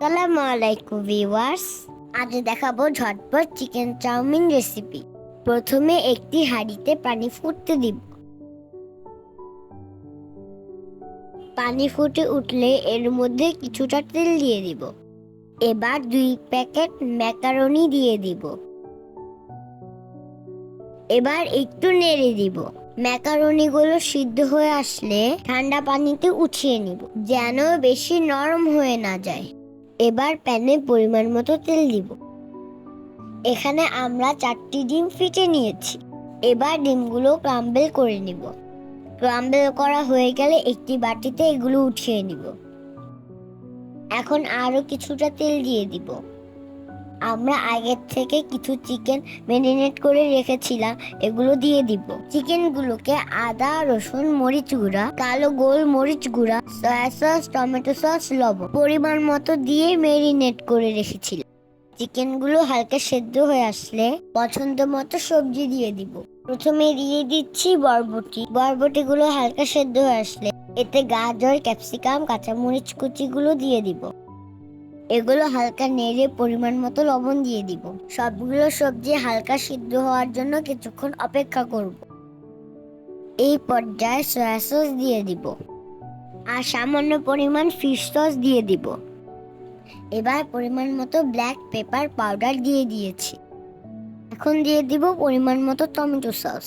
আসসালামু আলাইকুম ভিউয়ার্স। আজ দেখাবো ঝটপট চিকেন চাউমিন রেসিপি। প্রথমে একটি হাঁড়িতে পানি ফুটতে দিব। পানি ফুটে উঠলে এর মধ্যে কিছুটা তেল দিয়ে দিব। এবার 2 প্যাকেট ম্যাকারনি দিয়ে দিব। এবার একটু নেড়ে দিব। ম্যাকারনিগুলো সিদ্ধ হয়ে আসলে ঠান্ডা পানিতে উঠিয়ে নিব, যেন বেশি নরম হয়ে না যায়। এবার প্যানে পরিমাণ মতো তেল দিব। এখানে আমরা 4টি ডিম ফেটে নিয়েছি। এবার ডিমগুলো ক্রাম্বল করে নিব। ক্রাম্বল করা হয়ে গেলে একটি বাটিতে এগুলো উঠিয়ে নিব। এখন আরো কিছুটা তেল দিয়ে দিব। আমরা আগের থেকে কিছু চিকেন ম্যারিনেট করে রেখেছিলাম, এগুলো দিয়ে দিব। চিকেনগুলোকে আদা, রসুন, মরিচ গুঁড়া, কালো গোল মরিচ গুঁড়া, সয়া সস, টমেটো সস, লবণ পরিমাণ মতো দিয়ে ম্যারিনেট করে রেখেছিলাম। চিকেনগুলো হালকা সেদ্ধ হয়ে আসলে পছন্দ মতো সবজি দিয়ে দিব। প্রথমে দিয়ে দিচ্ছি বরবটি। বরবটিগুলো হালকা সেদ্ধ হয়ে আসলে এতে গাজর, ক্যাপসিকাম, কাঁচামরিচ কুচিগুলো দিয়ে দিব। এগুলো হালকা নেড়ে পরিমাণ মতো লবণ দিয়ে দিব। সবগুলো সবজি হালকা সিদ্ধ হওয়ার জন্য কিছুক্ষণ অপেক্ষা করব। এই পর্যায়ে সয়া সস দিয়ে দিব আর সামান্য পরিমাণ ফিশ সস দিয়ে দিব। এবার পরিমাণ মতো ব্ল্যাক পেপার পাউডার দিয়ে দিয়েছি। এখন দিয়ে দিব পরিমাণ মতো টমেটো সস।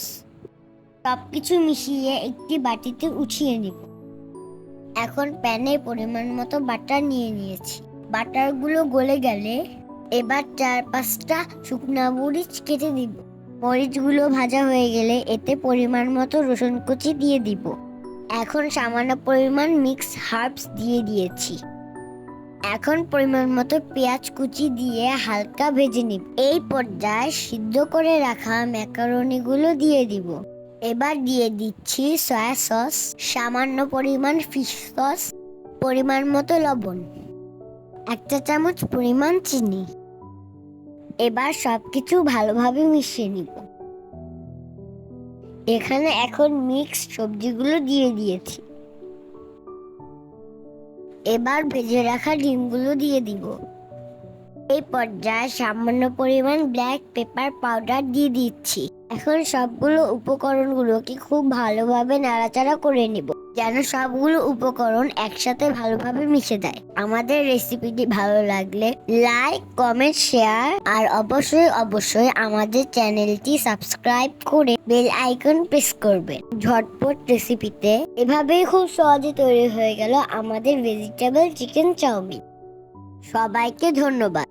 সবকিছু মিশিয়ে একটি বাটিতে উঠিয়ে নিব। এখন প্যানে পরিমাণ মতো বাটার নিয়ে নিয়েছি। বাটারগুলো গলে গেলে এবার 4-5টা শুকনা মরিচ কেটে দিব। মরিচগুলো ভাজা হয়ে গেলে এতে পরিমাণ মতো রসুন কুচি দিয়ে দিব। এখন সামান্য পরিমাণ মিক্স হার্বস দিয়ে দিয়েছি। এখন পরিমাণ মতো পেঁয়াজ কুচি দিয়ে হালকা ভেজে নিব। এই পর্যায়ে সিদ্ধ করে রাখা ম্যাকারনিগুলো দিয়ে দিব। এবার দিয়ে দিচ্ছি সয়া সস, সামান্য পরিমাণ ফিশ সস, পরিমাণ মতো লবণ, 1 চা চামচ পরিমাণ চিনি। এবার সবকিছু ভালোভাবে মিশিয়ে নিব। এখানে এখন মিক্সড সবজিগুলো দিয়ে দিয়েছি। এবার ভেজে রাখা ডিমগুলো দিয়ে দিব। এই পর্যায়ে সামান্য পরিমাণ ব্ল্যাক পেপার পাউডার দিয়ে দিচ্ছি। এখন সবগুলো উপকরণগুলোকে খুব ভালোভাবে নাড়াচাড়া করে নিব, যেন সবগুলো উপকরণ একসাথে ভালোভাবে মিশে যায়। আমাদের রেসিপিটি ভালো লাগলে লাইক, কমেন্ট, শেয়ার আর অবশ্যই আমাদের চ্যানেলটি সাবস্ক্রাইব করে বেল আইকন প্রেস করবেন। ঝটপট রেসিপিতে এভাবেই খুব সহজে তৈরি হয়ে গেল আমাদের ভেজিটেবল চিকেন চাউমিন। সবাইকে ধন্যবাদ।